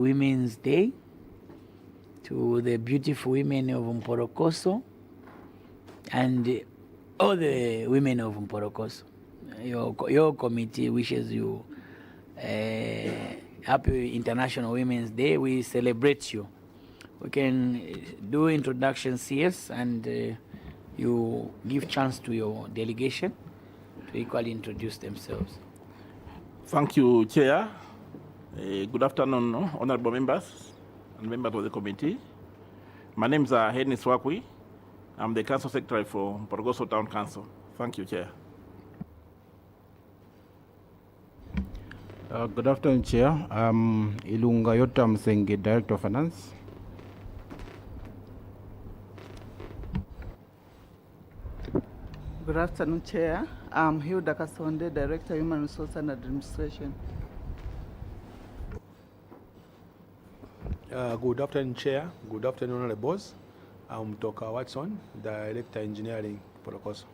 Women's Day to the beautiful women of MPOROKOSO and all the women of MPOROKOSO. Your committee wishes you happy International Women's Day. We celebrate you. We can do introductions, yes, and you give chance to your delegation to equally introduce themselves. Thank you, Chair. Good afternoon, honorable members and members of the committee. My name is Henry Swakwi. I'm the Council Secretary for MPOROKOSO Town Council. Thank you, Chair. Good afternoon, Chair. I'm Ilunga Yota Msenge, Director of Finance. Good afternoon, Chair. I'm Hilda Kasonde, Director, Human Resource and Administration. Good afternoon, Chair. Good afternoon, Honorables. I'm Toka Watson, Director, Engineering, MPOROKOSO.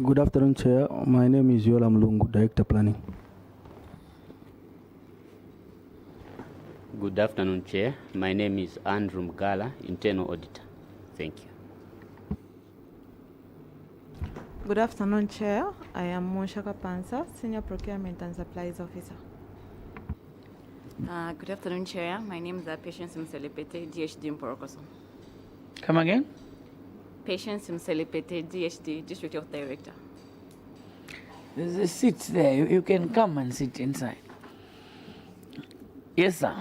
Good afternoon, Chair. My name is Yola Mlungu, Director, Planning. Good afternoon, Chair. My name is Andrew Mgala, Internal Auditor. Thank you. Good afternoon, Chair. I am Monshaka Pansa, Senior Procurement and Supplies Officer. Good afternoon, Chair. My name is Patience Mselepete, DHD MPOROKOSO. Come again? Patience Mselepete, DHD, District Health Director. There's a seat there. You can come and sit inside. Yes, sir.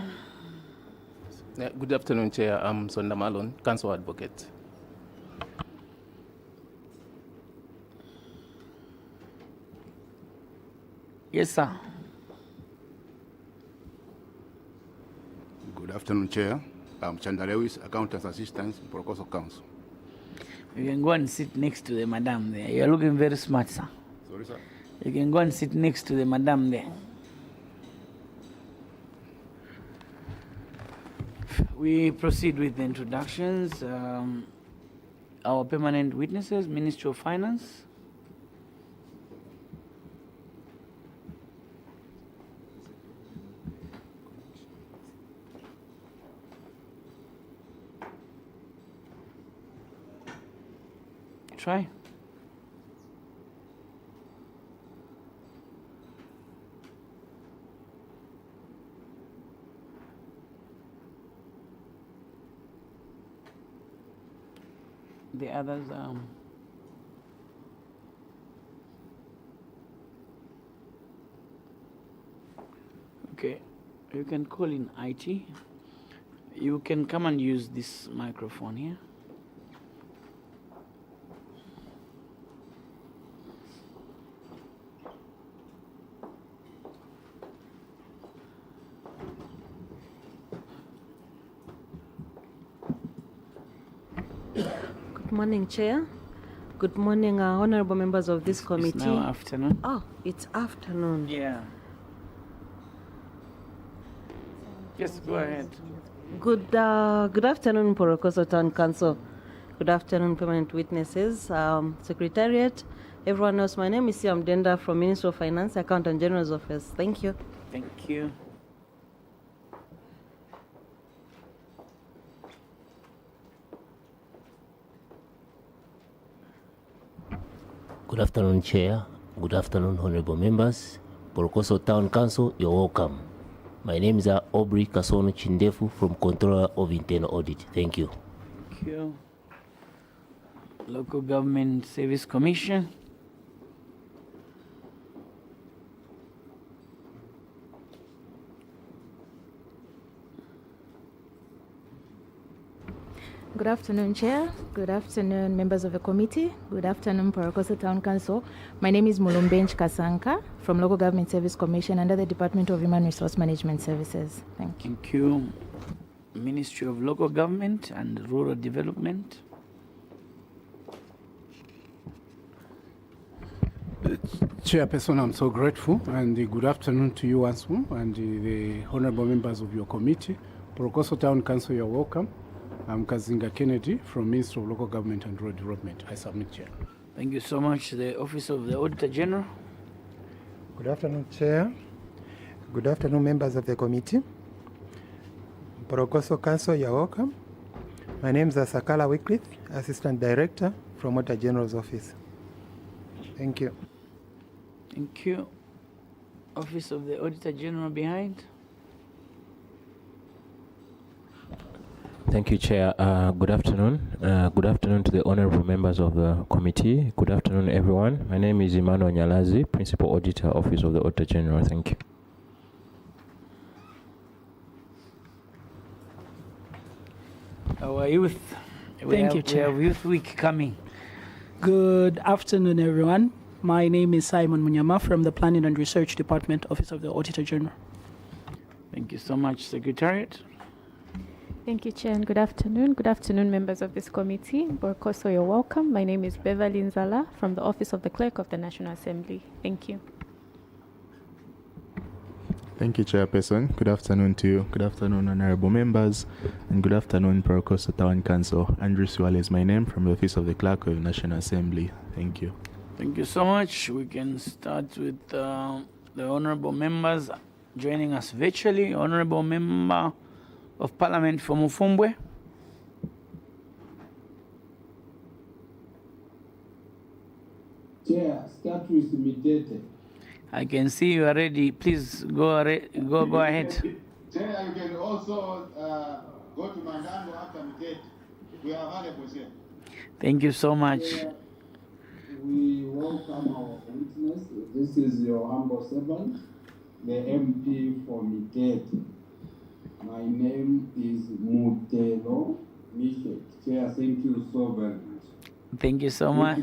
Good afternoon, Chair. I'm Sonda Malone, Council Advocate. Yes, sir. Good afternoon, Chair. I'm Chandarewis, Accountants Assistant, MPOROKOSO Council. You can go and sit next to the madam there. You're looking very smart, sir. Sorry, sir. You can go and sit next to the madam there. We proceed with the introductions. Our permanent witnesses, Ministry of Finance. Try. The others, okay, you can call in IT. You can come and use this microphone here. Good morning, Chair. Good morning, honorable members of this committee. It's now afternoon. Oh, it's afternoon. Yeah. Yes, go ahead. Good afternoon, MPOROKOSO Town Council. Good afternoon, permanent witnesses, Secretariat. Everyone else, my name is Siam Denda from Ministry of Finance, Accountant General's Office. Thank you. Thank you. Good afternoon, Chair. Good afternoon, Honorable Members. MPOROKOSO Town Council, you're welcome. My name is Aubrey Kasono Chindefu from Controller of Internal Audit. Thank you. Thank you. Local Government Service Commission. Good afternoon, Chair. Good afternoon, members of the committee. Good afternoon, MPOROKOSO Town Council. My name is Mulumbench Kasanka from Local Government Service Commission under the Department of Human Resource Management Services. Thank you. Thank you. Ministry of Local Government and Rural Development. Chairperson, I'm so grateful, and good afternoon to you once more, and the honorable members of your committee. MPOROKOSO Town Council, you're welcome. I'm Kazinga Kennedy from Ministry of Local Government and Rural Development. I submit, Chair. Thank you so much. The Office of the Auditor General. Good afternoon, Chair. Good afternoon, members of the committee. MPOROKOSO Council, you're welcome. My name is Sakala Wycliffe, Assistant Director from Auditor General's Office. Thank you. Thank you. Office of the Auditor General behind. Thank you, Chair. Good afternoon. Good afternoon to the honorable members of the committee. Good afternoon, everyone. My name is Emmanuel Nyalazi, Principal Auditor, Office of the Auditor General. Thank you. Our youth. We have Youth Week coming. Good afternoon, everyone. My name is Simon Munyama from the Planning and Research Department, Office of the Auditor General. Thank you so much, Secretariat. Thank you, Chair, and good afternoon. Good afternoon, members of this committee. MPOROKOSO, you're welcome. My name is Beverly Nzala from the Office of the Clerk of the National Assembly. Thank you. Thank you, Chairperson. Good afternoon to you. Good afternoon, honorable members, and good afternoon, MPOROKOSO Town Council. Andrew Swale is my name from the Office of the Clerk of the National Assembly. Thank you. Thank you so much. We can start with the honorable members joining us virtually. Honorable Member of Parliament for Mufumbwe. Chair, start with Midete. I can see you are ready. Please go ahead. Chair, you can also go to Mandango after Midete. We are available, Chair. Thank you so much. We welcome our witness. This is your humble servant, the MP for Midete. My name is Mutelo Mishek. Chair, thank you so very much. Thank you so much.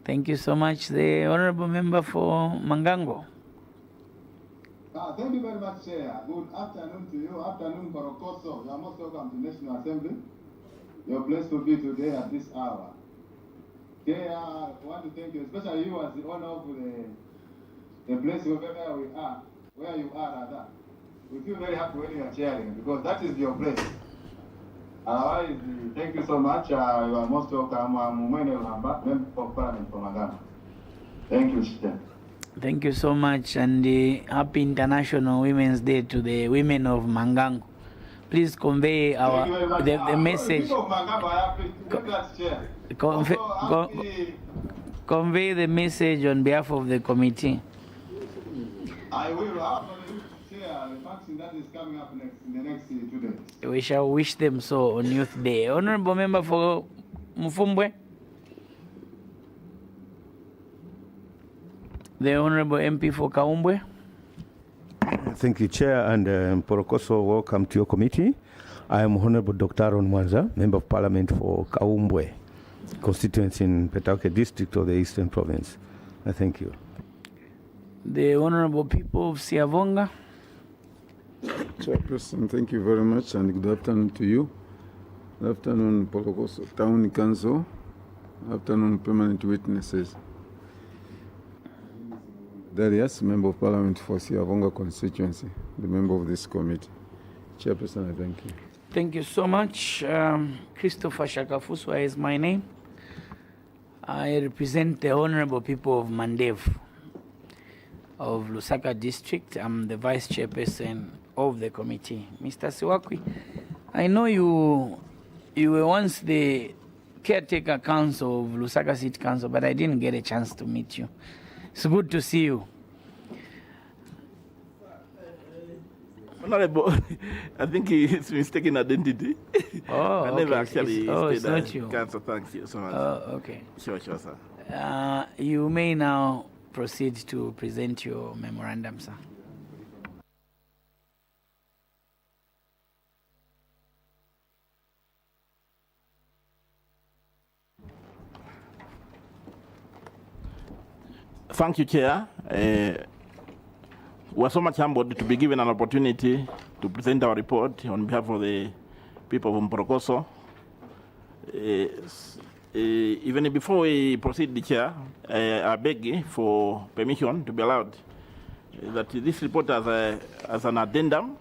Thank you so much. The honorable member for Mangango. Thank you very much, Chair. Good afternoon to you. Afternoon, MPOROKOSO. You are most welcome to National Assembly. You're blessed to be today at this hour. Chair, I want to thank you, especially you as the owner of the place where we are, where you are rather. We feel very happy when you are chairing because that is your place. Otherwise, thank you so much. You are most welcome. I'm Member of Parliament from Ghana. Thank you, Chair. Thank you so much, and happy International Women's Day to the women of Mangango. Please convey the message. Convey the message on behalf of the committee. I will. That is coming up in the next 2 days. We shall wish them so on Youth Day. Honorable Member for Mufumbwe. The Honorable MP for Kaumbwe. Thank you, Chair, and MPOROKOSO, welcome to your committee. I am Honorable Dr. Aaron Mwanza, Member of Parliament for Kaumbwe, constituency in Petauke District of the Eastern Province. Thank you. The Honorable people of Siavonga. Chairperson, thank you very much, and good afternoon to you. Good afternoon, MPOROKOSO Town Council. Good afternoon, permanent witnesses. Darius, Member of Parliament for Siavonga constituency, the member of this committee. Chairperson, I thank you. Thank you so much. Christopher Shakafuswa is my name. I represent the honorable people of Mandev of Lusaka District. I'm the vice chairperson of the committee. Mr. Siwakwi, I know you were once the caretaker council of Lusaka City Council, but I didn't get a chance to meet you. It's good to see you. Honorable, I think it's mistaken identity. Oh, I never okay. actually It's stayed not you. Council. Thank you so much. Oh, okay. Sure, sir. You may now proceed to present your memorandum, sir. Thank you, Chair. We're so much humbled to be given an opportunity to present our report on behalf of the people of MPOROKOSO. Even before we proceed, the Chair, I beg for permission to be allowed that this report as an addendum,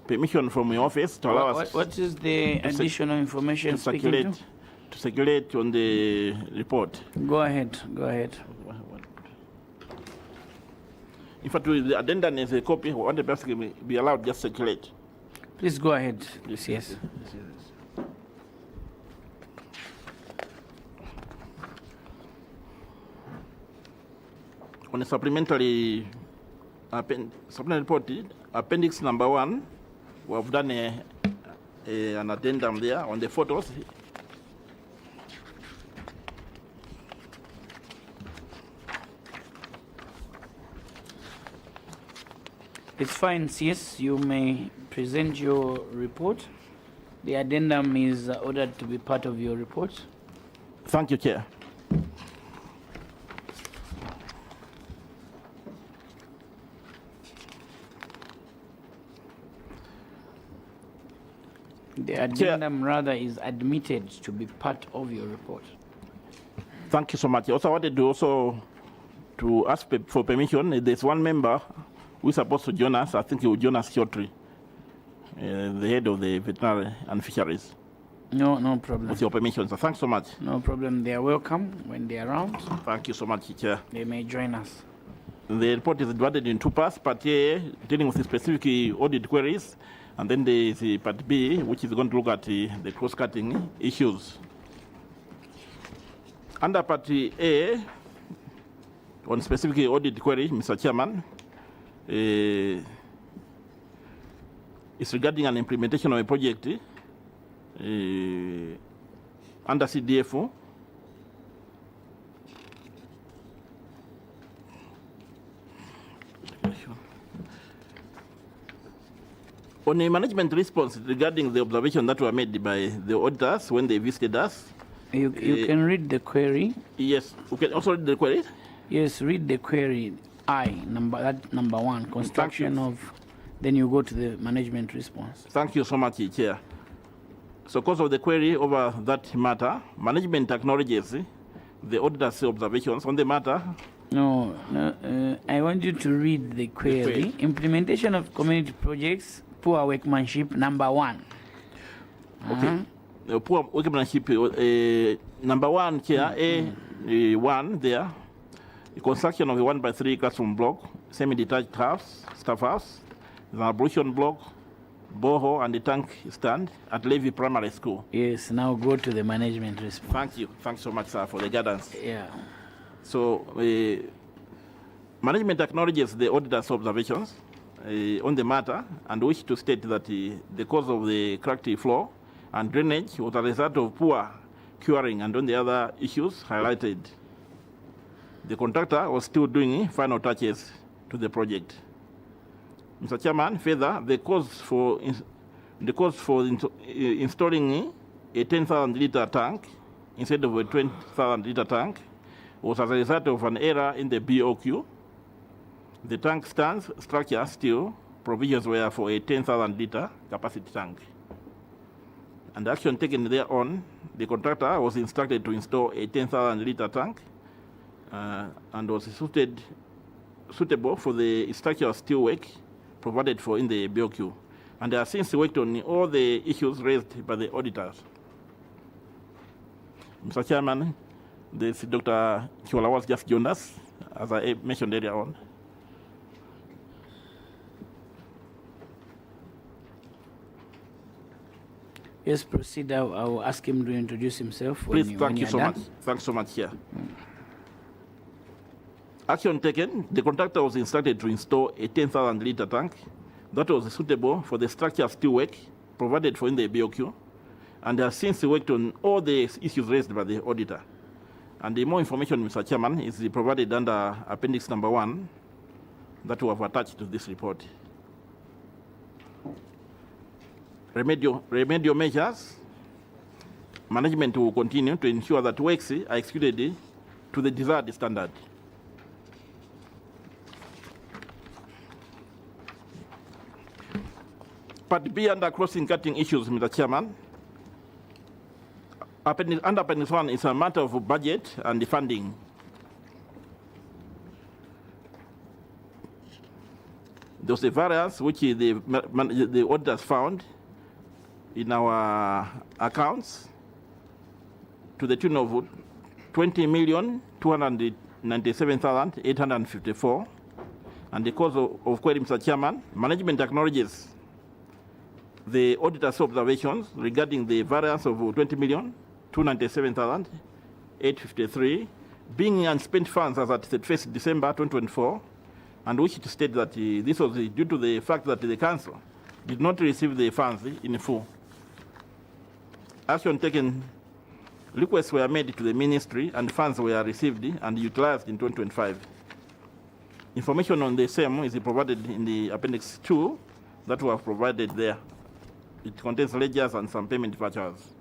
permission from your office to allow us. What is the additional information to circulate on the report? Go ahead. In fact, with the addendum is a copy. One the best can be allowed just circulate. Please go ahead, yes. On a supplementary report, appendix number 1, we have done an addendum there on the photos. It's fine, CS. You may present your report. The addendum is ordered to be part of your report. Thank you, Chair. The addendum rather is admitted to be part of your report. Thank you so much. Also, I wanted to ask for permission. There's one member who is supposed to join us. I think he will join us shortly. The head of the veterinary and fisheries. No problem. With your permission, so thanks so much. No problem. They are welcome when they are around. Thank you so much, Chair. They may join us. The report is divided in two parts. Part A, dealing with the specific audit queries, and then there is Part B, which is going to look at the cross-cutting issues. Under Part A, on specific audit query, Mr. Chairman, it's regarding an implementation of a project under CDF. On a management response regarding the observation that were made by the auditors when they visited us. You can read the query. Yes, you can also read the query. Yes, read the query. Number 1, construction of. Then you go to the management response. Thank you so much, Chair. So, because of the query over that matter, management acknowledges the auditor's observations on the matter. No, I want you to read the query. Implementation of community projects, poor workmanship, number 1. Okay. Poor workmanship, number 1, Chair, A1 there. The construction of a 1x3 classroom block, semi-detached house, staff house, the ablution block, borehole, and the tank stand at Levy Primary School. Yes, now go to the management response. Thank you. Thanks so much, sir, for the guidance. Yeah. So, management acknowledges the auditor's observations on the matter and wish to state that the cause of the cracked floor and drainage was a result of poor curing, and on the other issues highlighted. The contractor was still doing final touches to the project. Mr. Chairman, further, the cost for installing a 10,000-liter tank instead of a 20,000-liter tank was as a result of an error in the BOQ. The tank stands structure still provisions were for a 10,000-liter capacity tank. And the action taken thereon, the contractor was instructed to install a 10,000-liter tank and was suitable for the structural steel work provided for in the BOQ. And they have since worked on all the issues raised by the auditors. Mr. Chairman, this Dr. Kiwala was just joined us, as I mentioned earlier on. Yes, proceed. I will ask him to introduce himself. Please, thank you so much. Thanks so much, Chair. Action taken, the contractor was instructed to install a 10,000-liter tank that was suitable for the structural steel work provided for in the BOQ, and has since worked on all the issues raised by the auditor. And the more information, Mr. Chairman, is provided under appendix number 1 that we have attached to this report. Remedial measures, management will continue to ensure that works are executed to the desired standard. Part B under crossing cutting issues, Mr. Chairman. Under appendix 1 is a matter of budget and the funding. There was a variance which the auditors found in our accounts to the tune of 20,297,854, And the cause of query, Mr. Chairman, management acknowledges the auditor's observations regarding the variance of 20,297,853 being unspent funds as at 31st December 2024, and which to state that this was due to the fact that the council did not receive the funds in full. Action taken, requests were made to the ministry and funds were received and utilized in 2025. Information on the same is provided in the Appendix 2 that was provided there. It contains ledgers and some payment vouchers.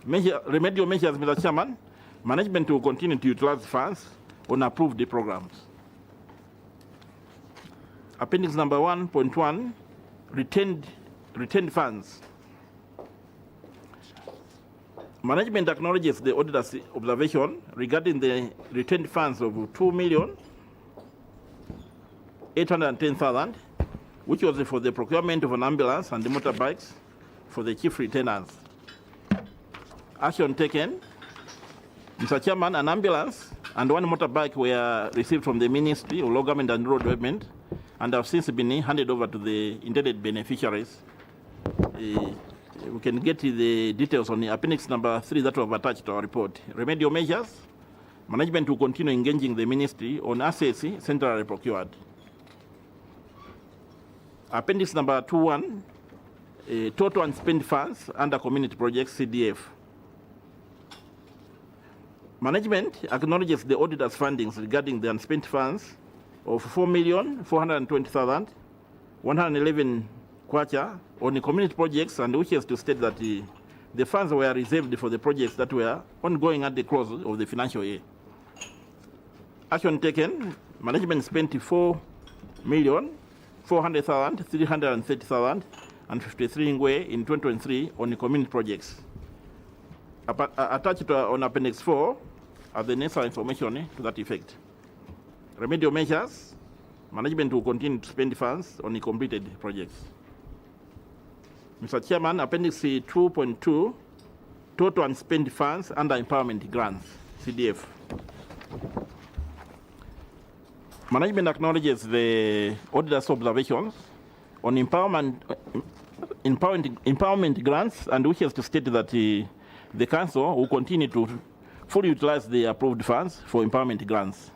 Remedial measures, Mr. Chairman, management will continue to utilize funds on approved programs. Appendix number 1.1, retained funds. Management acknowledges the auditor's observation regarding the retained funds of 2,810,000, which was for the procurement of an ambulance and the motorbikes for the chief retainers. Action taken, Mr. Chairman, an ambulance and one motorbike were received from the Ministry of Local Government and Rural Development and have since been handed over to the intended beneficiaries. We can get the details on the appendix number 3 that we have attached to our report. Remedial measures, management will continue engaging the ministry on assets centrally procured. Appendix number 2.1, total unspent funds under community projects, CDF. Management acknowledges the auditor's findings regarding the unspent funds of 4,420,111 kwacha on the community projects, and wishes to state that the funds were reserved for the projects that were ongoing at the close of the financial year. Action taken, management spent 4,400,330,053 ngwe in 2023 on the community projects. Attached on Appendix 4 are the necessary information to that effect. Remedial measures, management will continue to spend funds on the completed projects. Mr. Chairman, Appendix 2.2, total unspent funds under empowerment grants, CDF. Management acknowledges the auditor's observations on empowerment grants and wishes to state that the council will continue to fully utilize the approved funds for empowerment grants.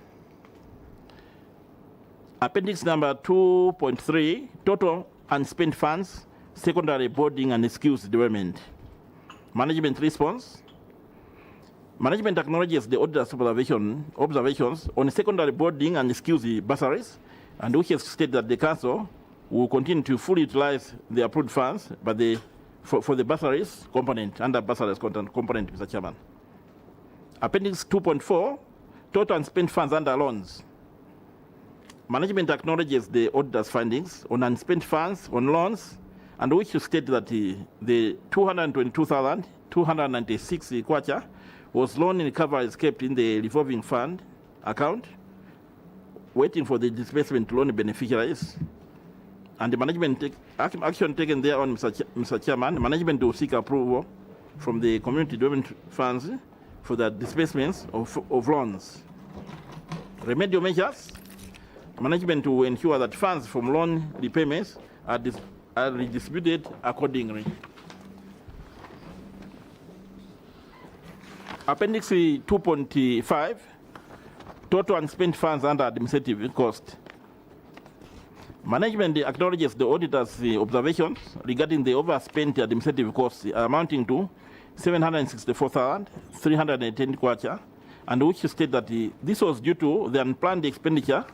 Appendix number 2.3, total unspent funds, secondary boarding and skills development. Management response. Management acknowledges the auditor's observations on secondary boarding and skills bursaries, and wishes to state that the council will continue to fully utilize the approved funds for the bursaries component, under bursaries component, Mr. Chairman. Appendix 2.4, total unspent funds under loans. Management acknowledges the auditor's findings on unspent funds on loans, and which to state that the 222,296 kwacha was loan recoveries kept in the revolving fund account, waiting for the disbursement to loan beneficiaries. And the management action taken thereon, Mr. Chairman, management will seek approval from the community development funds for the disbursements of loans. Remedial measures, management will ensure that funds from loan repayments are redistributed accordingly. Appendix 2.5, total unspent funds under administrative cost. Management acknowledges the auditor's observations regarding the overspent administrative costs amounting to 764,310 kwacha, and which state that this was due to the unplanned expenditure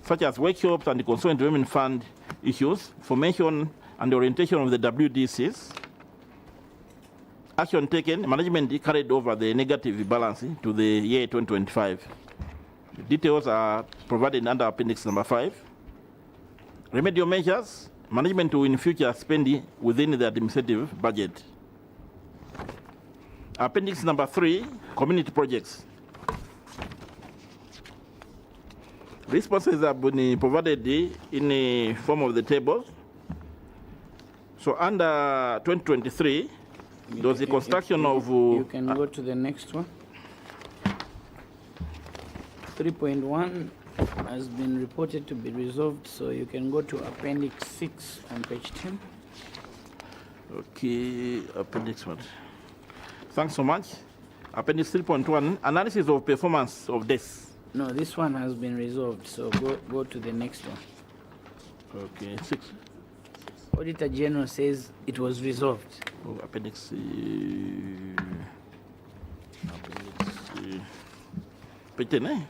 such as workshops and the Constituent Development Fund issues, formation and orientation of the WDCs. Action taken, management carried over the negative balance to the year 2025. Details are provided under Appendix number 5. Remedial measures, management will in future spend within the administrative budget. Appendix number 3, community projects. Responses have been provided in the form of the table. So under 2023, there was the construction of... You can go to the next one. 3.1, has been reported to be resolved, so you can go to Appendix 6 on page 10. Okay, Appendix 1. Thanks so much. Appendix 3.1, analysis of performance of this. No, this one has been resolved, so go to the next one. Okay, 6. Auditor General says it was resolved. Oh, Appendix page 10, eh?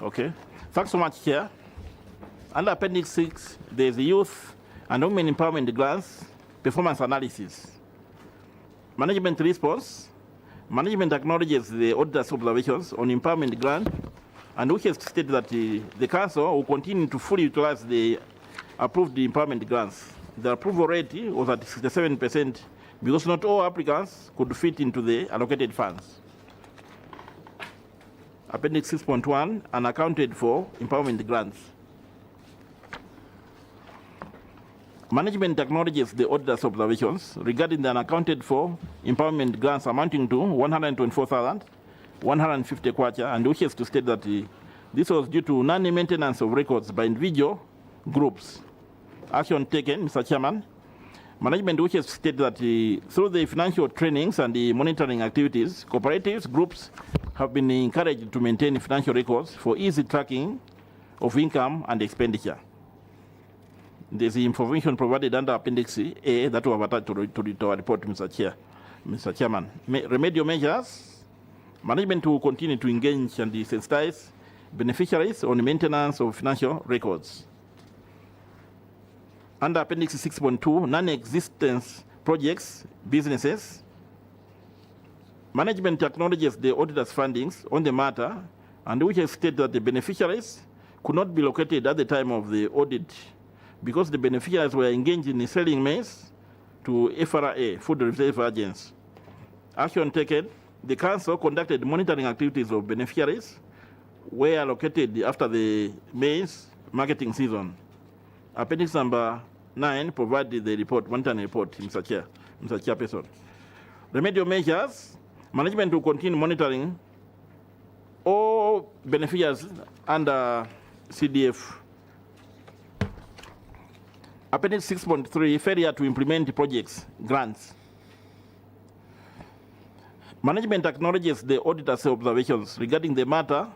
Okay. Thanks so much, Chair. Under Appendix 6, there's the Youth and Women Empowerment Grants Performance Analysis. Management response. Management acknowledges the auditor's observations on empowerment grant and wishes to state that the Council will continue to fully utilize the approved empowerment grants. The approval rate was at 67% because not all applicants could fit into the allocated funds. Appendix 6.1, unaccounted for empowerment grants. Management acknowledges the auditor's observations regarding the unaccounted for empowerment grants amounting to 124,150 kwacha and wishes to state that this was due to non-maintenance of records by individual groups. Action taken, Mr. Chairman. Management wishes to state that through the financial trainings and the monitoring activities, cooperatives groups have been encouraged to maintain financial records for easy tracking of income and expenditure. There's the information provided under Appendix A that we have attached to our report, Mr. Chairman. Remedial measures. Management will continue to engage and sensitize beneficiaries on maintenance of financial records. Under Appendix 6.2, non-existence projects, businesses. Management acknowledges the auditor's findings on the matter and wishes to state that the beneficiaries could not be located at the time of the audit because the beneficiaries were engaged in selling maize to FRA, Food Reserve Agents. Action taken, the Council conducted monitoring activities of beneficiaries were located after the maize marketing season. Appendix number 9 provided the report, one-time report, Mr. Chairperson. Remedial measures, management will continue monitoring all beneficiaries under CDF. Appendix 6.3, failure to implement projects, grants. Management acknowledges the auditor's observations regarding the matter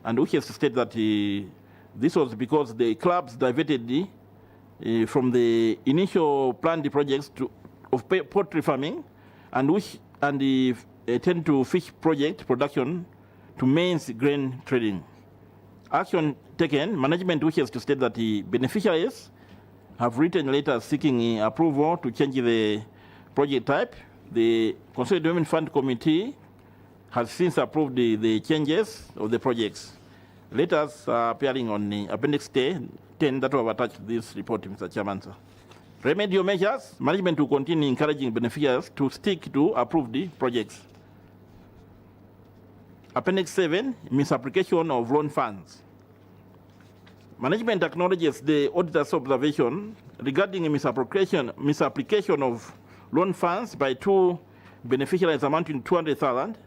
and wishes to state that this was because the clubs diverted from the initial planned projects of poultry farming and tend to fish project production to maize grain trading. Action taken, management wishes to state that the beneficiaries have written letters seeking approval to change the project type. The Consolidated Development Fund Committee has since approved the changes of the projects. Letters are appearing on the Appendix 10 that we have attached to this report, Mr. Chairman. Sir. Remedial measures, management will continue encouraging beneficiaries to stick to approved projects. Appendix 7, misapplication of loan funds. Management acknowledges the auditor's observation regarding a misapplication of loan funds by 2 beneficiaries amounting to 200,000,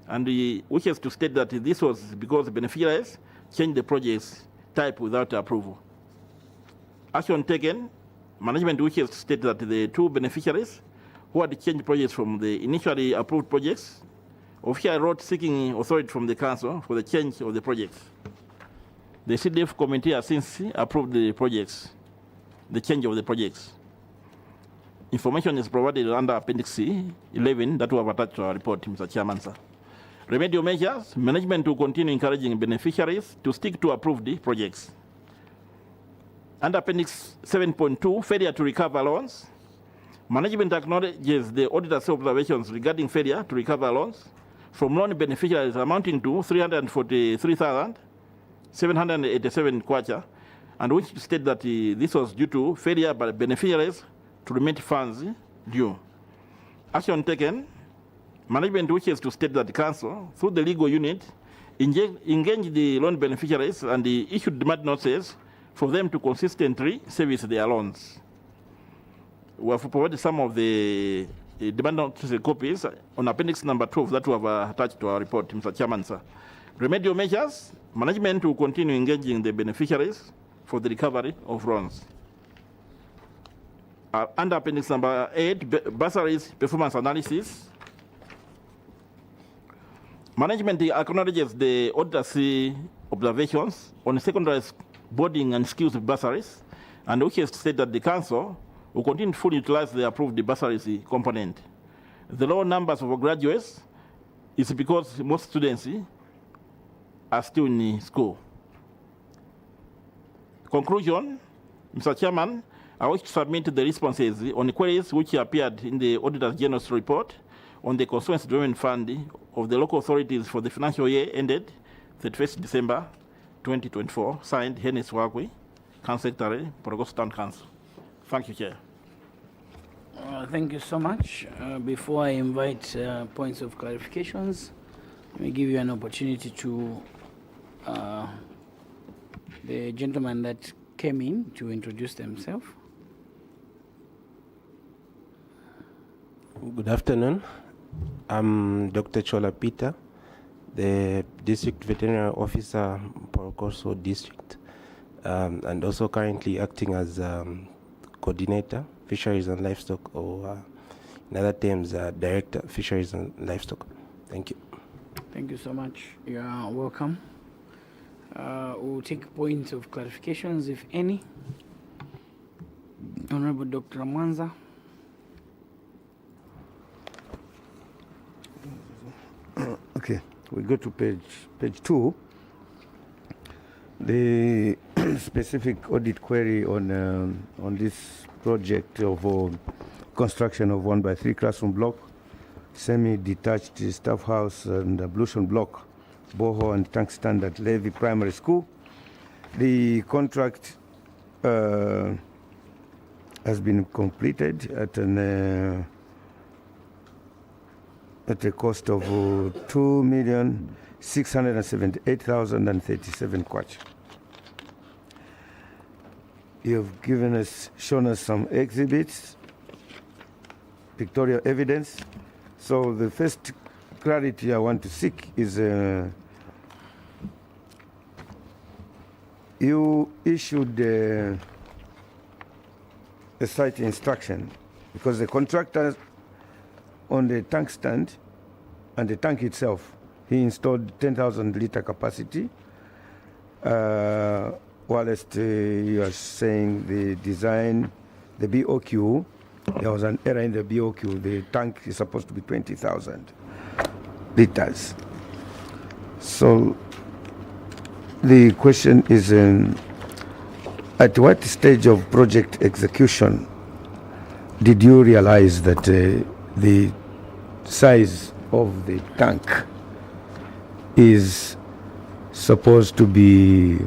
and he wishes to state that this was because beneficiaries changed the project's type without approval. Action taken, management wishes to state that the 2 beneficiaries who had changed projects from the initially approved projects officially wrote seeking authority from the Council for the change of the projects. The CDF committee has since approved the projects, the change of the projects. Information is provided under Appendix 11 that we have attached to our report, Mr. Chairman, sir. Remedial measures, management will continue encouraging beneficiaries to stick to approved projects. Under Appendix 7.2, failure to recover loans. Management acknowledges the auditor's observations regarding failure to recover loans from loan beneficiaries amounting to 343,787 kwacha, and which state that this was due to failure by beneficiaries to remit funds due. Action taken, management wishes to state that the Council, through the legal unit, engaged the loan beneficiaries and issued demand notices for them to consistently service their loans. We have provided some of the demand notice copies on Appendix number 12 that we have attached to our report, Mr. Chairman, sir. Remedial measures, Management will continue engaging the beneficiaries for the recovery of loans. Under appendix number 8, bursaries performance analysis. Management acknowledges the auditor's observations on secondary boarding and skills bursaries, and wishes to state that the Council will continue to fully utilize the approved bursaries component. The low numbers of graduates is because most students are still in school. Conclusion, Mr. Chairman, I wish to submit the responses on the queries which appeared in the Auditor General's report on the Constituency Development Fund of the local authorities for the financial year ended 31st December 2024, signed Henry Swakwi, Council Secretary, MPOROKOSO Town Council. Thank you, Chair. Thank you so much. Before I invite points of clarifications, let me give you an opportunity to the gentleman that came in to introduce themselves. Good afternoon. I'm Dr. Chola Peter, the District Veterinary Officer, MPOROKOSO District, and also currently acting as Coordinator, Fisheries and Livestock, or in other terms, Director, Fisheries and Livestock. Thank you. Thank you so much. You are welcome. We'll take points of clarifications, if any. Honorable Dr. Mwanza. Okay, we go to page 2. The specific audit query on this project of construction of 1x3 classroom block, semi-detached staff house and ablution block, borehole and tank stand at Levy Primary School. The contract has been completed at a cost of 2,678,037 kwacha. You've shown us some exhibits, pictorial evidence. So the first clarity I want to seek is you issued a site instruction because the contractor on the tank stand and the tank itself, he installed 10,000 liter capacity. Whilst you are saying the design, the BOQ, there was an error in the BOQ. The tank is supposed to be 20,000 liters. So the question is, at what stage of project execution did you realize that the size of the tank is supposed to be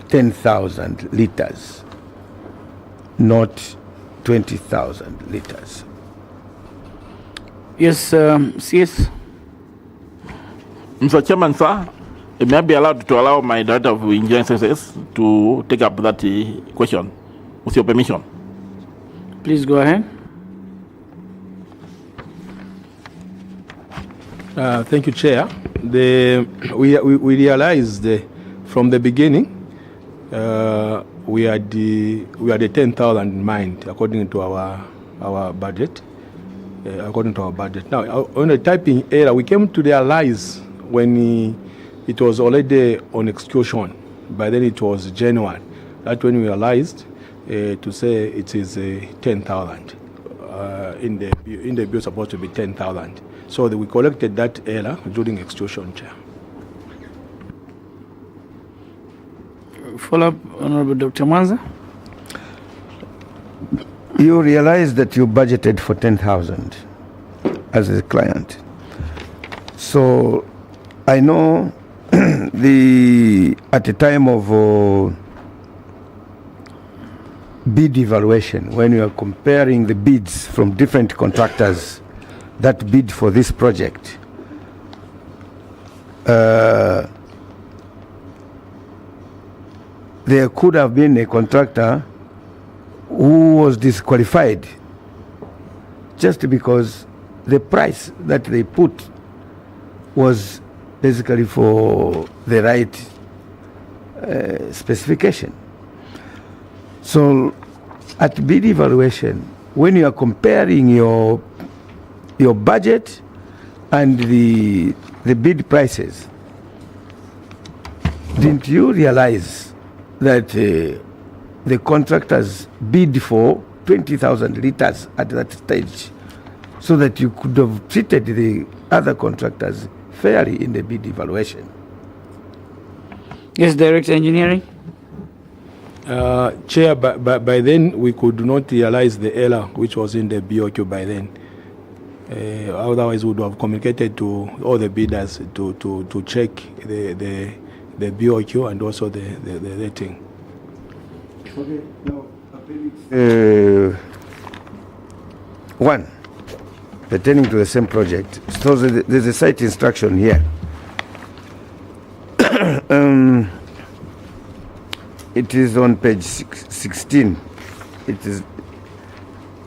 10,000 liters, not 20,000 liters? Yes, CS. Mr. Chairman, sir, may I be allowed to allow my Director of Engineering Services to take up that question, with your permission? Please go ahead. Thank you, Chair. We realized from the beginning we had the 10,000 in mind according to our budget. Now, on the typing error, we came to realize when it was already on execution. By then it was genuine. That's when we realized to say it is 10,000. In the bill supposed to be 10,000. So we collected that error during execution, Chair. Follow up, Honorable Dr. Mwanza. You realize that you budgeted for 10,000 as a client. So I know at the time of bid evaluation, when you are comparing the bids from different contractors that bid for this project, there could have been a contractor who was disqualified just because the price that they put was basically for the right specification. So at bid evaluation, when you are comparing your budget and the bid prices, didn't you realize that the contractors bid for 20,000 liters at that stage, so that you could have treated the other contractors fairly in the bid evaluation? Yes, Director Engineering. Chair, by then we could not realize the error which was in the BOQ by then. Otherwise, we would have communicated to all the bidders to check the BOQ and also the rating. Okay, now one, pertaining to the same project. So there's a site instruction here. It is on page 16. It is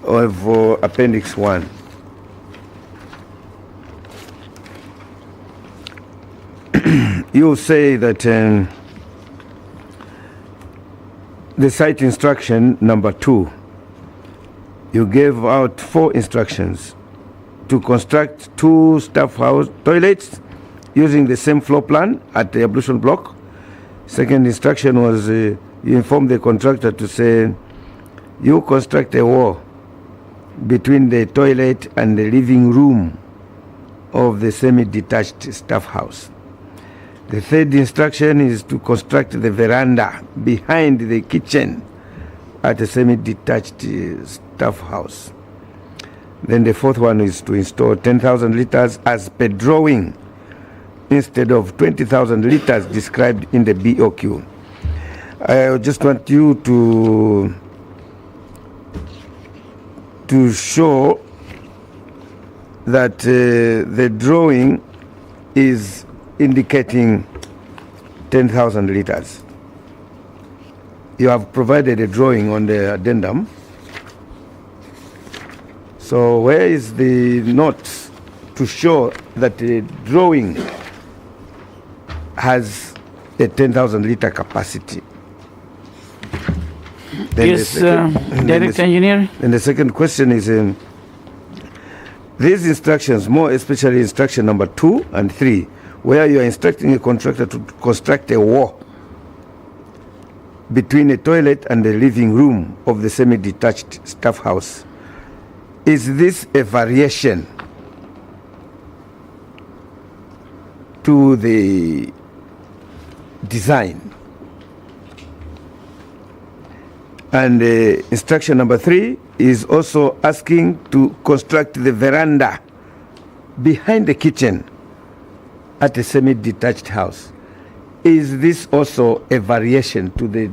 of Appendix 1. You say that the site instruction number 2, you gave out 4 instructions to construct 2 staff house toilets using the same floor plan at the ablution block. Second instruction was you inform the contractor to say you construct a wall between the toilet and the living room of the semi-detached staff house. The third instruction is to construct the veranda behind the kitchen at a semi-detached staff house. Then the fourth one is to install 10,000 liters as per drawing instead of 20,000 liters described in the BOQ. I just want you to show that the drawing is indicating 10,000 liters. You have provided a drawing on the addendum. So where is the note to show that the drawing has a 10,000 liter capacity? Then Yes, Director Engineer. And the second question is, these instructions, more especially instruction number 2 and 3, where you are instructing a contractor to construct a wall between a toilet and the living room of the semi-detached staff house. Is this a variation to the design? And instruction number 3 is also asking to construct the veranda behind the kitchen at a semi-detached house. Is this also a variation to the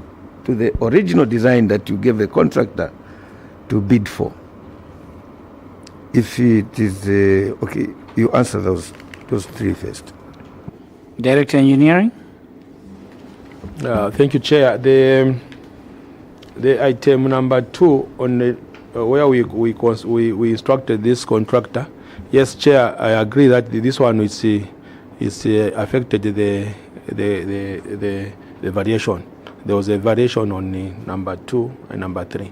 original design that you gave the contractor to bid for? If it is okay, you answer those 3 first. Director Engineering. Thank you, Chair. The item number 2 on the where we instructed this contractor. Yes, Chair, I agree that this one is affected the variation. There was a variation on the number 2 and number 3.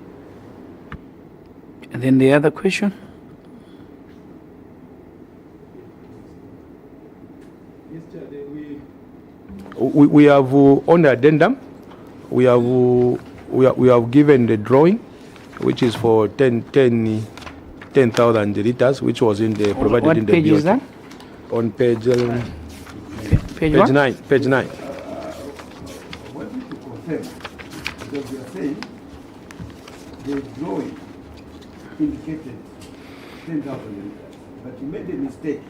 And then the other question. We have on the addendum, we have given the drawing, which is for 10,000 liters, which was in the provided what in the page BOQ. is that? On page Page what? 9. Page 9. What you to confirm, because you are saying the drawing indicated 10,000 liters, but you made a mistake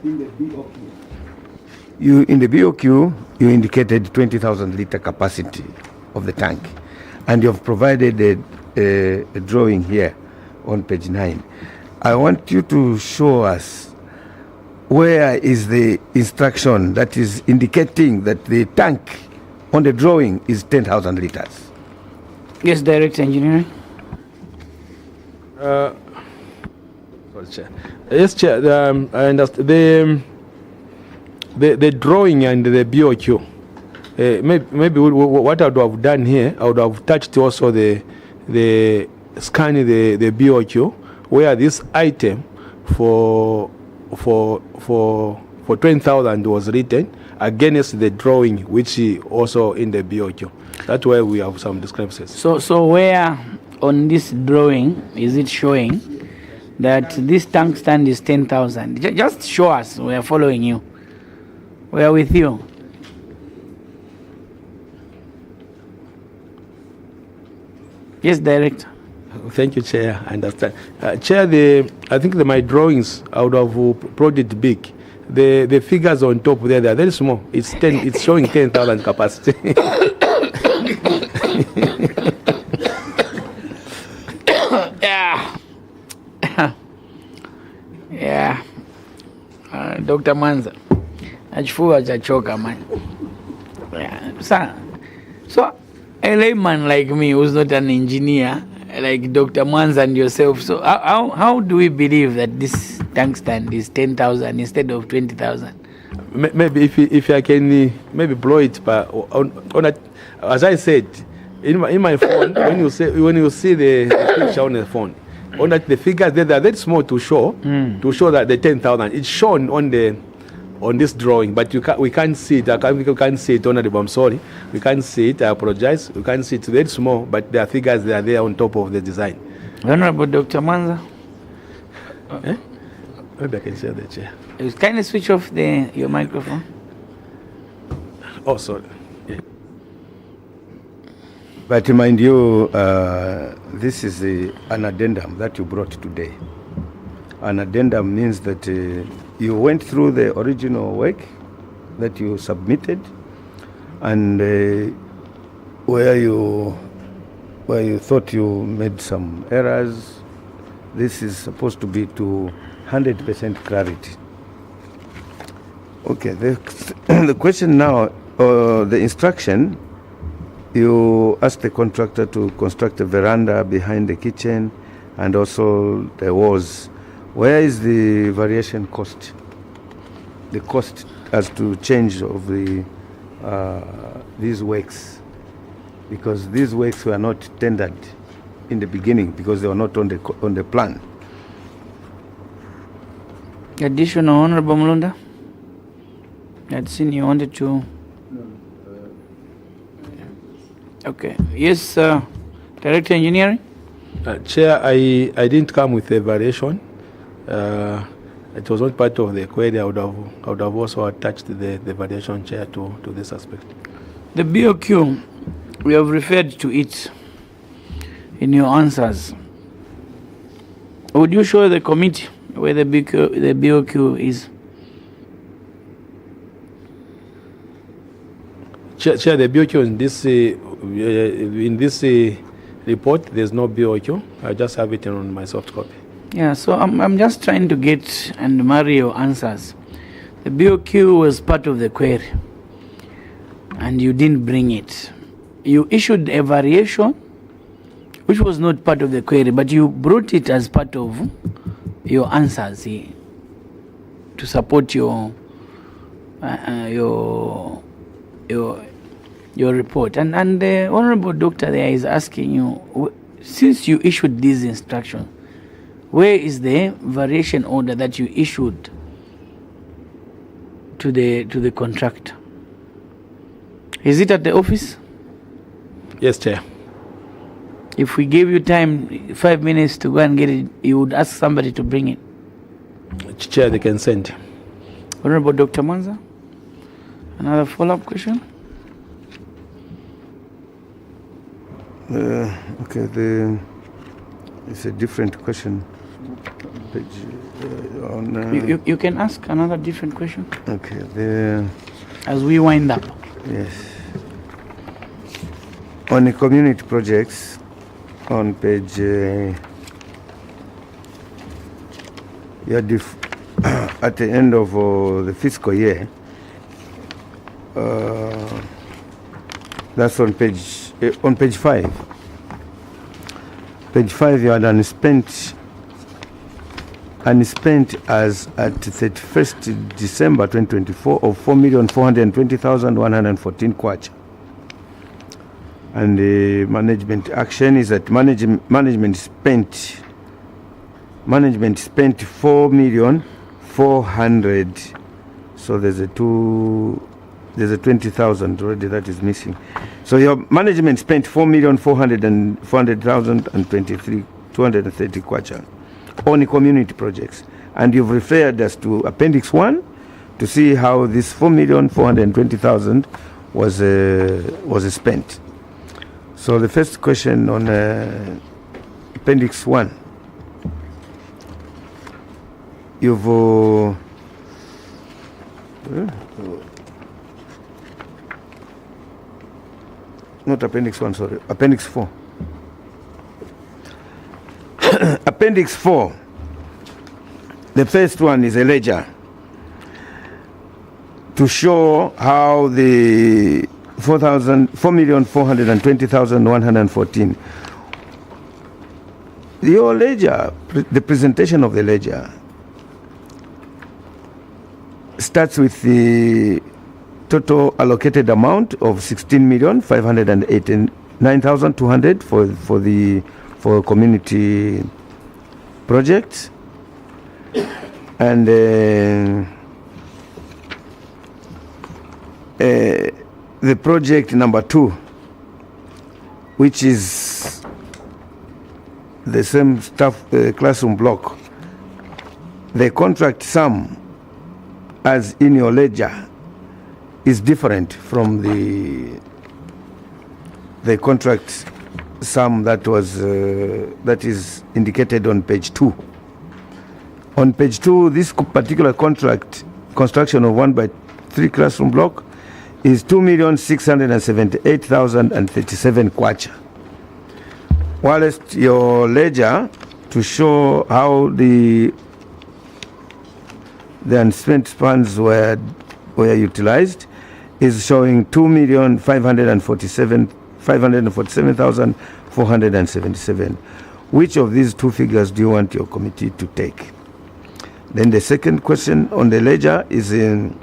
in the BOQ. In the BOQ, you indicated 20,000 liter capacity of the tank, and you have provided a drawing here on page 9. I want you to show us where is the instruction that is indicating that the tank on the drawing is 10,000 liters. Yes, Director Engineering. Sorry, Chair. Yes, Chair. I understand. the drawing and the BOQ. Maybe what I would have done here, I would have touched also the scanning the BOQ, where this item for 20,000 was written against the drawing, which is also in the BOQ. That's why we have some discrepancies. So where on this drawing is it showing that this tank stand is 10,000? Just show us. We are following you. We are with you. Yes, Director. Thank you, Chair. I understand. Chair, I think my drawings, I would have brought it big. The figures on top there, they're very small. It's 10. It's showing 10,000 capacity. Yeah. Yeah. Dr. Manza. Achifuwa chachoka man. Yeah. So a layman like me who's not an engineer, like Dr. Manza and yourself, so how do we believe that this tank stand is 10,000 instead of 20,000? Maybe if I can maybe blow it, but on a, as I said, in my phone, when you see the picture on the phone, on that the figures there, they're very small to show that the 10,000 it's shown on this drawing, but we can't see it. We can't see it, Honorable. I'm sorry, we can't see it. I apologize. We can't see it. It's very small, but there are figures that are there on top of the design. Honorable Dr. Manza. Maybe I can share the chair. Kindly switch off your microphone. Oh, sorry. Yeah. But mind you, this is an addendum that you brought today. An addendum means that you went through the original work that you submitted, and where you thought you made some errors, this is supposed to be to 100% clarity. Okay, the question now, the instruction, you asked the contractor to construct a veranda behind the kitchen and also the walls. Where is the variation cost? The cost as to change of these works, because these works were not tendered in the beginning because they were not on the plan. Additional, Honorable Mlunda. I'd seen you wanted to. Okay. Yes, Director Engineering. Chair, I didn't come with a variation. It was not part of the query. I would have also attached the variation, Chair, to this aspect. The BOQ, we have referred to it in your answers. Would you show the committee where the BOQ is? Chair, the BOQ in this report, there's no BOQ. I just have it on my soft copy. Yeah, so I'm just trying to get and marry your answers. The BOQ was part of the query, and you didn't bring it. You issued a variation, which was not part of the query, but you brought it as part of your answers here to support your report. And the Honorable Doctor there is asking you, since you issued these instructions, where is the variation order that you issued to the contractor? Is it at the office? Yes, Chair. If we gave you time, 5 minutes to go and get it, you would ask somebody to bring it. Chair, the consent. Honorable Dr. Manza, another follow-up question? Okay, it's a different question. You can ask another different question. Okay, as we wind up. Yes. On the community projects, on page at the end of the fiscal year, that's on page 5. Page 5, you had unspent and spent as at 31st December 2024 of 4,420,114 kwacha. And the management action is that management spent 4,400,000. So there's a 20,000 already that is missing. So your management spent 4,400,023 230 kwacha on community projects, and you've referred us to Appendix 1 to see how this 4,420,000 was spent. So the first question on Appendix 1, you've not Appendix 1, sorry, Appendix 4. Appendix 4, the first one is a ledger to show how the 4,420,114. Your ledger, the presentation of the ledger starts with the total allocated amount of 16,589,200 for community projects, and the project number 2, which is the same staff classroom block, the contract sum as in your ledger is different from the contract sum that was that is indicated on page 2. On page 2, this particular contract construction of 1x3 classroom block is 2,678,037 kwacha, whilst your ledger to show how the unspent funds were utilized is showing 547,477. Which of these two figures do you want your committee to take? Then the second question on the ledger is in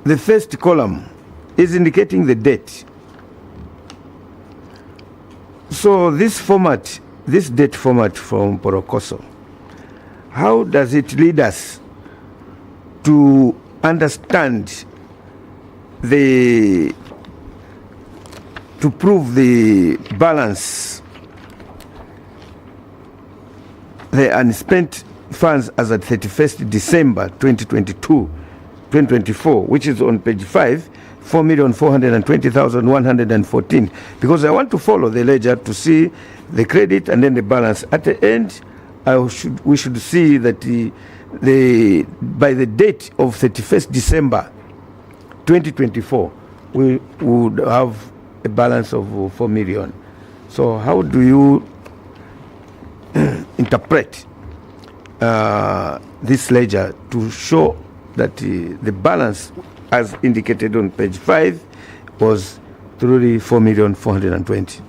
the first column is indicating the date. So this format, this date format from MPOROKOSO, how does it lead us to understand to prove the balance, the unspent funds as at 31st December 2024, which is on page 5, 4,420,114, because I want to follow the ledger to see the credit and then the balance. At the end, we should see that by the date of 31st December 2024, we would have a balance of 4 million. So how do you interpret this ledger to show that the balance as indicated on page 5 was truly 4,420,000?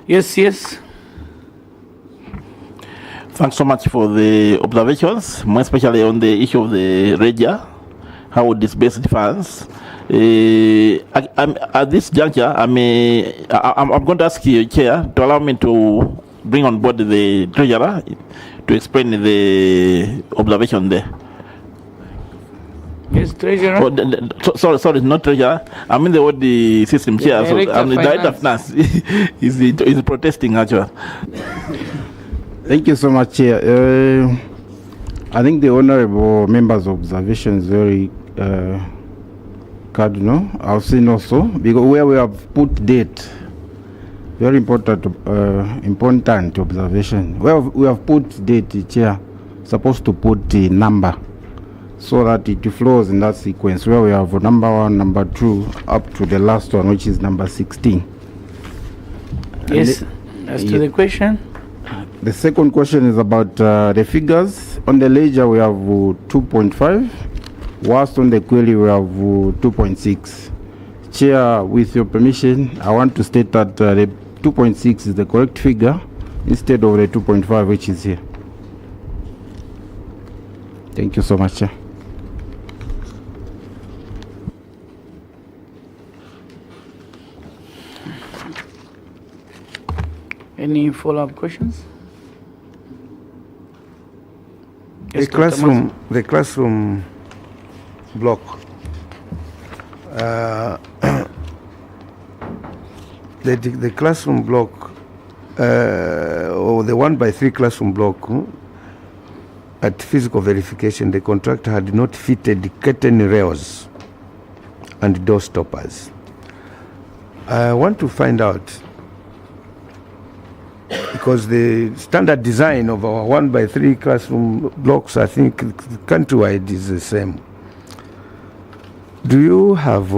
Yes. Thanks so much for the observations, more especially on the issue of the ledger, how we disperse the funds. At this juncture, I'm going to ask you, Chair, to allow me to bring on board the treasurer to explain the observation there. Yes, treasurer. Oh, sorry, not treasurer. I mean the system chair. So I'm the director of finance. He's protesting actually. Thank you so much, Chair. I think the honorable member's observation is very cardinal. I've seen also, because where we have put date, very important observation. Where we have put date, Chair, supposed to put the number so that it flows in that sequence where we have number 1, number 2, up to the last one, which is number 16. Yes, as to the question. The second question is about the figures. On the ledger, we have 2.5. Whilst on the query, we have 2.6. Chair, with your permission, I want to state that the 2.6 is the correct figure instead of the 2.5 which is here. Thank you so much, Chair. Any follow-up questions? The classroom block. The classroom block, or the 1x3 classroom block, at physical verification, the contractor had not fitted curtain rails and door stoppers. I want to find out, because the standard design of our 1x3 classroom blocks, I think countrywide is the same. Do you have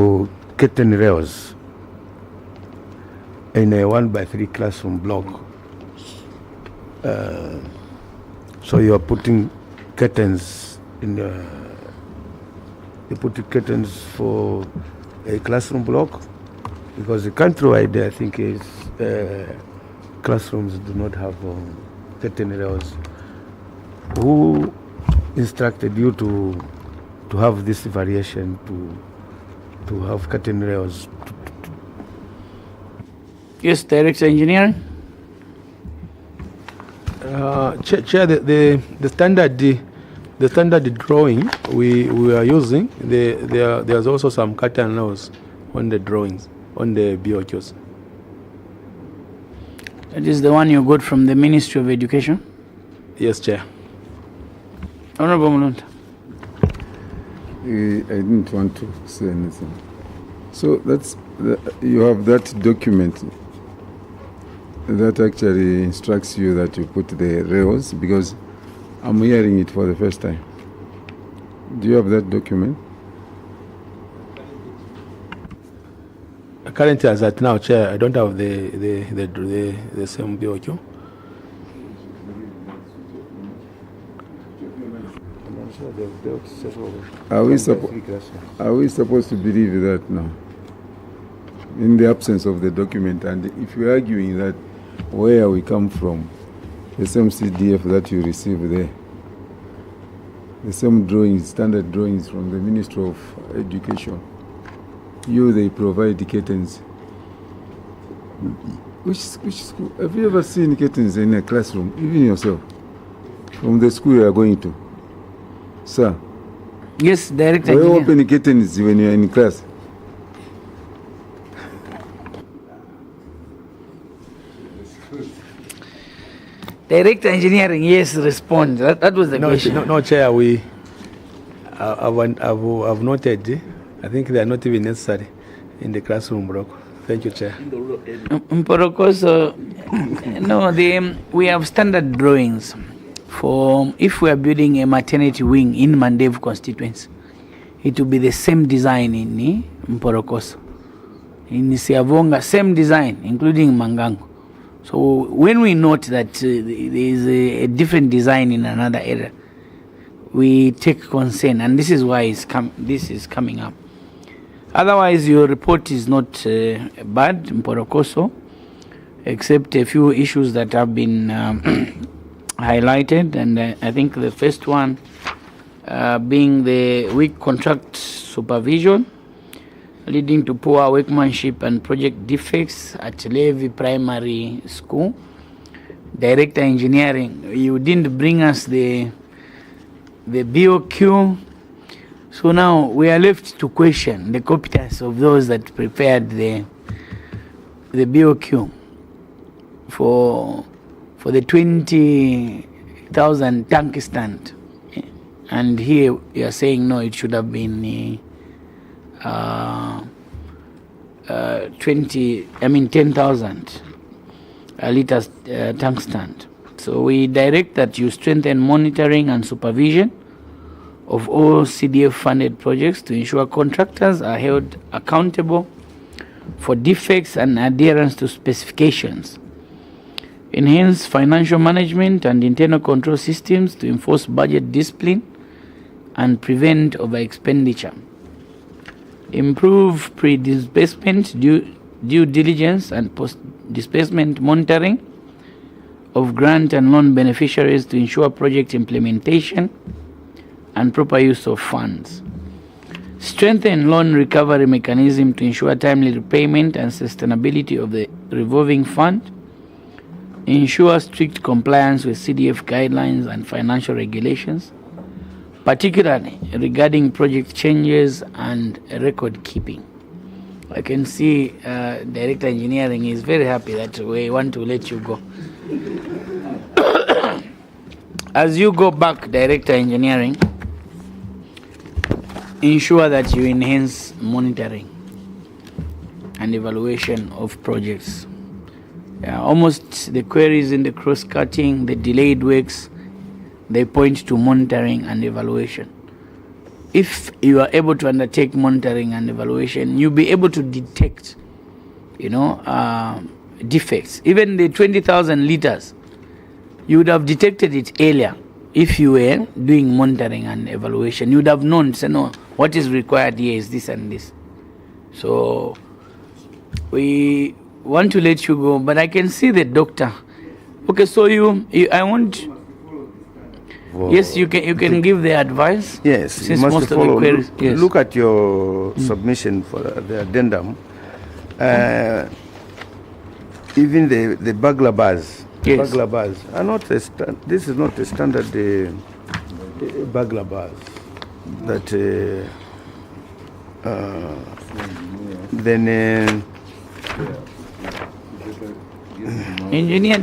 curtain rails in a 1x3 classroom block? So you are putting curtains in you put curtains for a classroom block? Because the countrywide, I think, is classrooms do not have curtain rails. Who instructed you to have this variation to have curtain rails? Yes, Director Engineering. Chair, the standard drawing we are using, there's also some curtain rails on the drawings, on the BOQs. That is the one you got from the Ministry of Education? Yes, Chair. Honorable Mulunta. I didn't want to say anything. So you have that document that actually instructs you that you put the rails, because I'm hearing it for the first time. Do you have that document? Currently, as at now, Chair, I don't have the same BOQ. Are we supposed to believe that now, in the absence of the document? And if you're arguing that where we come from, the same CDF that you receive there, the same drawings, standard drawings from the Ministry of Education, they provide the curtains. Which school? Have you ever seen curtains in a classroom, even yourself, from the school you are going to? Sir? Yes, Director. Where you open curtains when you are in class? Director Engineering, yes, respond. That was the question. No, Chair, I've noted. I think they are not even necessary in the classroom block. Thank you, Chair. MPOROKOSO, no, we have standard drawings for if we are building a maternity wing in Mandevu constituency. It will be the same design in MPOROKOSO. In Siavonga, same design, including Mangango. So when we note that there is a different design in another area, we take concern, and this is why this is coming up. Otherwise, your report is not bad, MPOROKOSO, except a few issues that have been highlighted, and I think the first one being the weak contract supervision, leading to poor workmanship and project defects at Levy Primary School. Director Engineering, you didn't bring us the BOQ, so now we are left to question the competence of those that prepared the BOQ for the 20,000 tank stand, and here you are saying no, it should have been 10,000 liters tank stand. So we direct that you strengthen monitoring and supervision of all CDF funded projects to ensure contractors are held accountable for defects and adherence to specifications. Enhance financial management and internal control systems to enforce budget discipline and prevent over-expenditure. Improve pre-disbursement due diligence and post-disbursement monitoring of grant and loan beneficiaries to ensure project implementation and proper use of funds. Strengthen loan recovery mechanism to ensure timely repayment and sustainability of the revolving fund. Ensure strict compliance with CDF guidelines and financial regulations, particularly regarding project changes and record keeping. I can see Director Engineering is very happy that we want to let you go. As you go back, Director Engineering, ensure that you enhance monitoring and evaluation of projects. Almost the queries in the cross-cutting, the delayed works, they point to monitoring and evaluation. If you are able to undertake monitoring and evaluation, you'll be able to detect, defects. Even the 20,000 liters, you would have detected it earlier if you were doing monitoring and evaluation. You would have known, say, no, what is required here is this and this. So we want to let you go, but I can see the doctor. Okay, so I want. Yes, you can give the advice. Yes, since you must most follow. of the queries. Yes. Look at your submission for the addendum. Even the burglar bars. Yes. Burglar bars are not this is not a standard burglar bars that then. Engineer,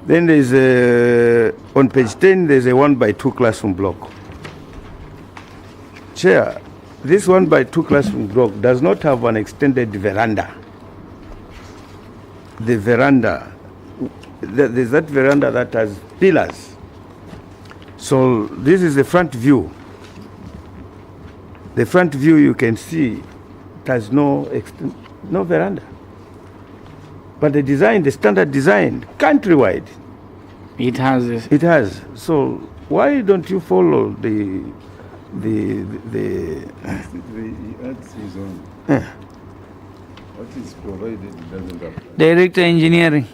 then there's on page 10 there's a 1x2 classroom block. Chair, this 1x2 classroom block does not have an extended veranda. The veranda, there's that veranda that has pillars. So this is the front view. The front view you can see it has no veranda. But the design, the standard design, countrywide, it has this. It has. So why don't you follow the adds his own. What is provided doesn't apply. Director Engineering.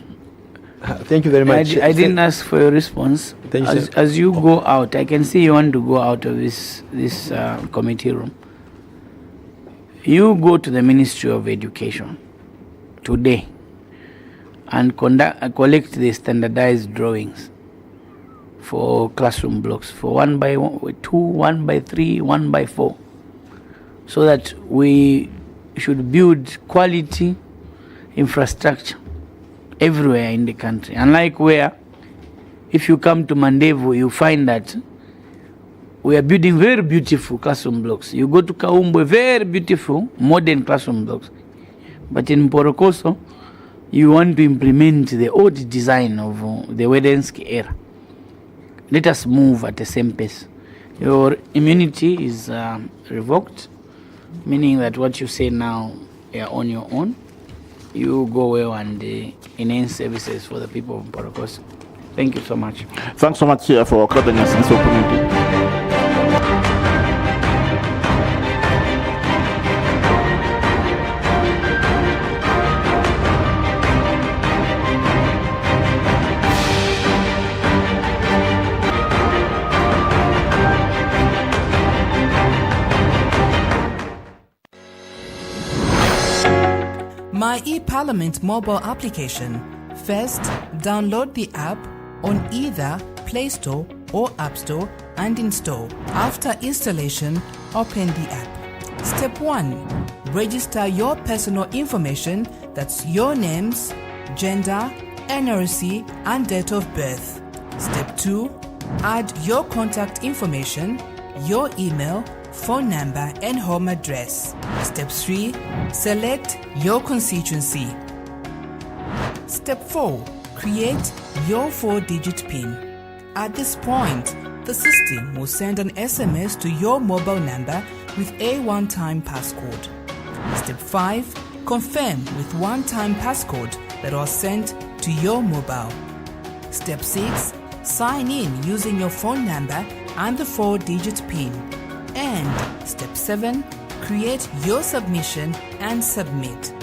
Thank you very much. I didn't ask for your response. Thank you, as you go out, I can see you want to go out of this committee room. You go to the Ministry of Education today and collect the standardized drawings for classroom blocks for 1x2, 1x3, 1x4, so that we should build quality infrastructure everywhere in the country. Unlike where, if you come to Mandevu, you find that we are building very beautiful classroom blocks. You go to Kaumbwe, very beautiful modern classroom blocks. But in MPOROKOSO, you want to implement the old design of the Wedensky era. Let us move at the same pace. Your immunity is revoked, meaning that what you say now, you are on your own. You go well and enhance services for the people of MPOROKOSO. Thank you so much. Thanks so much for according us this opportunity. My eParliament mobile application. First, download the app on either Play Store or App Store and install. After installation, open the app. Step 1. Register your personal information, that's your names, gender, NRC, and date of birth. Step 2. Add your contact information, your email, phone number, and home address. Step 3. Select your constituency. Step 4. Create your 4-digit PIN. At this point, the system will send an SMS to your mobile number with a one-time passcode. Step 5. Confirm with one-time passcode that was sent to your mobile. Step 6. Sign in using your phone number and the 4-digit PIN. And Step 7. Create your submission and submit.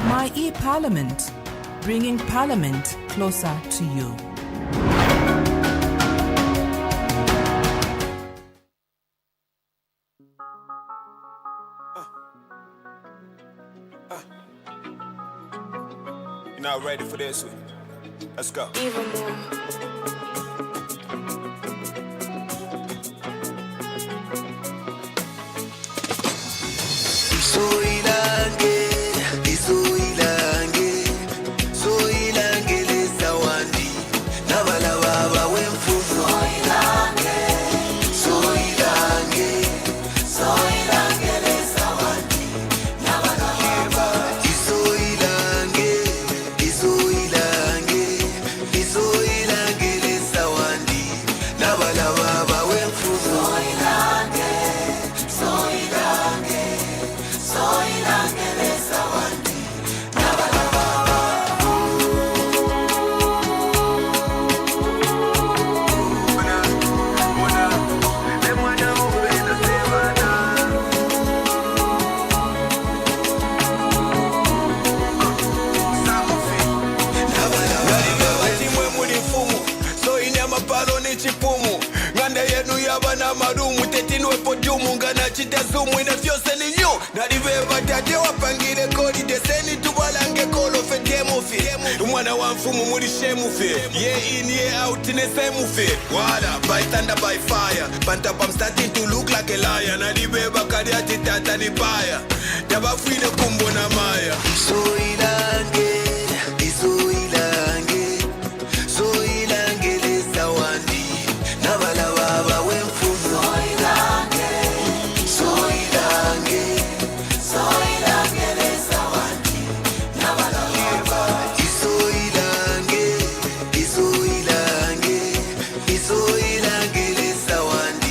My e-Parliament, bringing Parliament closer to you. You're not ready for this one. Let's go. Even more. I'm starting to look like a lion. I live back at the Tatani Paya. Never free the Kumbo Namaya. So ilange, iso ilange, so ilange lesa wandi. Navala baba wemfu. So ilange, so ilange, so ilange lesa wandi. Navala baba. Iso ilange, iso ilange, iso ilange lesa wandi.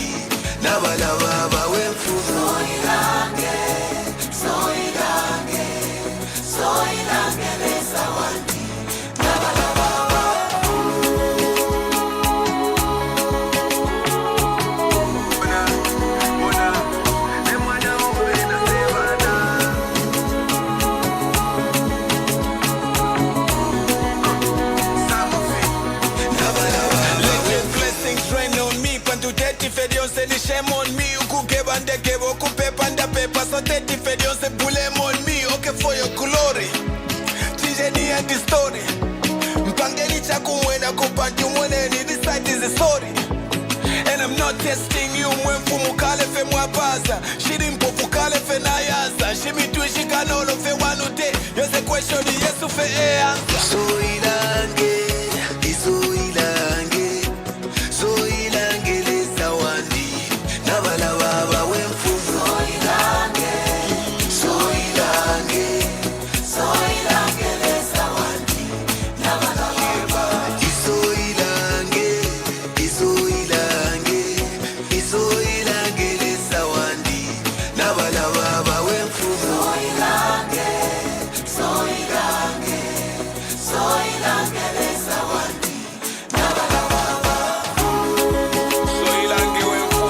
Shame on me, you could give and they give up paper and the paper. So that if you don't say blame on me, okay for your glory. Tijeni and the story. Mpangeni chakumwena kupanti mweneni, this side is the story. And I'm not testing you, mwenfu mukale fe mwapaza. Shirimpo fukale fe nayaza. Shimitwishi kanolo fe wanute. Yose question yesu fe answer. So ilange, iso ilange, so ilange lesa wandi. Navala baba wemfu. So ilange, so ilange, so ilange lesa wandi. Navala baba. Iso ilange, iso ilange, iso ilange lesa wandi. Navala baba wemfu. So ilange, so ilange, so ilange lesa wandi. Navala baba. So ilange wemfu.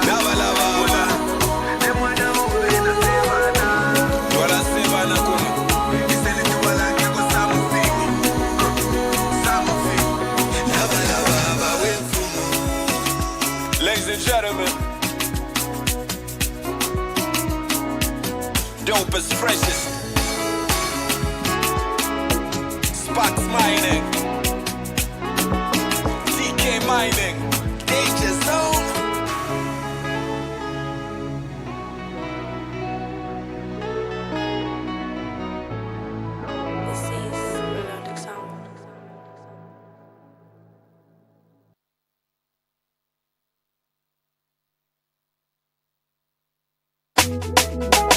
Navala baba. Nemwana ubena sevana. Twala sevana kuma. Iseli tuwalange ko samufiki. Samufiki. Navala baba wemfu. Ladies and gentlemen, dopest, freshest, Spots Mining, DK Mining, Danger Zone. This is melodic sound.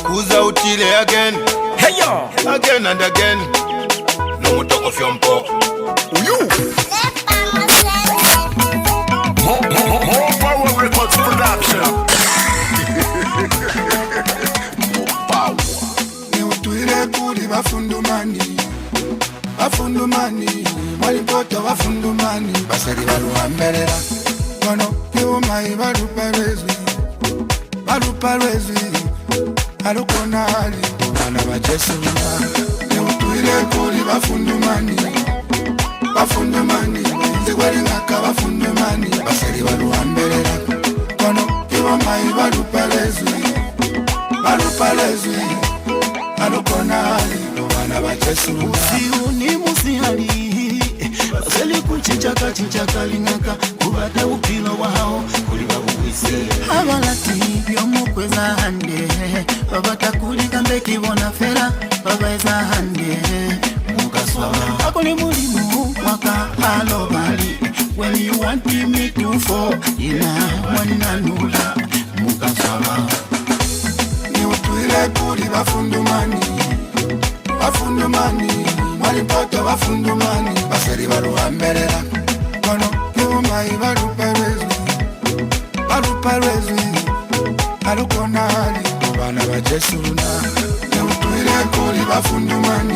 Who's out here again? Hey yo! Again and again. No more talk of your mpo. You! More power records production. Power. Ni utuile kuli bafundumani. Bafundumani. Walipota bafundumani. Basari baluambelela. Kono kiuma ibalupa bezwi. Balupa balupalwezi alukonali bana bajesuluna neutuile kuli bafundumani nze gwalingaka bafundumani baseri baluwambelera kono ibomai balupalwezi alukonali bana bajesuluna usiuni musihali baseli kuchichaka lingaka kubata upilo wao kuliba buwisi abalati byomukweza hande babata kulika mbeki bona fera babaeza hande mukaswa akoli mulimu waka alobali when you want me to fall ina mwananula mukaswa ni utuile kuli bafundumani mwalipoto bafundumani baseri baluhamberera kono kiwomai balupalwezi alukonali bana bajesuluna neutuile kuli bafundumani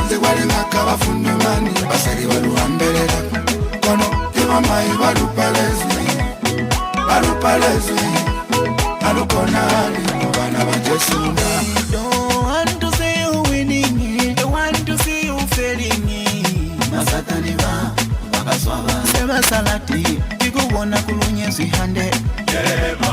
nze gwalingaka bafundumani baseri baluhamberera kono kiwomai balupalwezi alukonali bana bajesuluna. Don't want to see you winning, don't want to see you failing. Masatani va, bakaswaba. Seba salati, kikubona kulunyezi hande.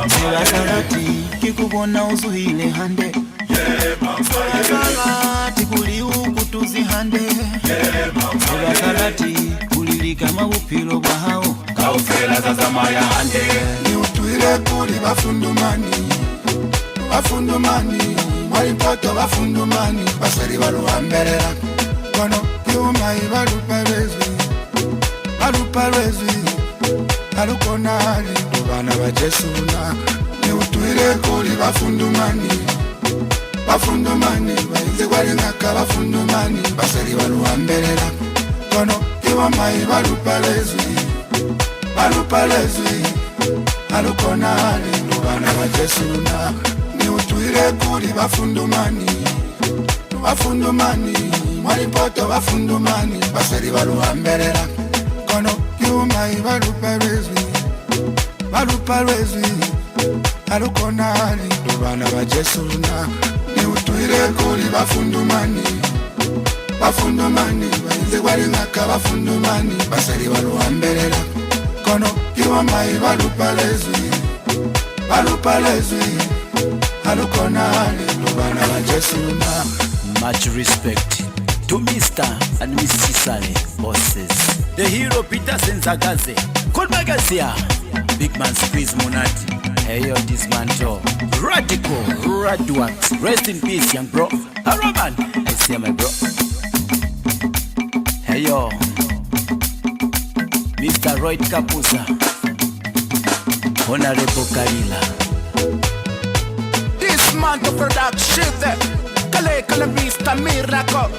Seba salati, kikubona uzuhile hande. Seba salati, kuli ukutuzi hande. Seba salati, kulilika mawupilo bahao. Kaufela sasa maya hande. Ni utuile kuli bafundumani mwalipoto bafundumani baseri baluhamberera kono kiwomai balupalwezi alukonali bana bajesuluna neutuile kuli bafundumani bainze gwalingaka bafundumani baseri baluhamberera kono kiwomai balupalwezi alukonali bana bajesuluna neutuile kuli bafundumani mwalipoto bafundumani baseri baluhamberera kono kiwomai balupalwezi alukonali bana bajesuluna neutuile kuli bafundumani bainze gwalingaka bafundumani baseri baluhamberera kono kiwomai balupalwezi alukonali bana bajesuluna. Much respect to Mr. and Mrs. Sale bosses. The hero Peter Senzagaze, Kolbagazia, Big Man Squeeze Monati. Hey yo, dismantle. Radical, Radwax. Rest in peace, young bro. Haraman, I see my bro. Hey yo, Mr. Royd Kapusa, Honorable Kalila. This month of production, Kale Mr. Miracle.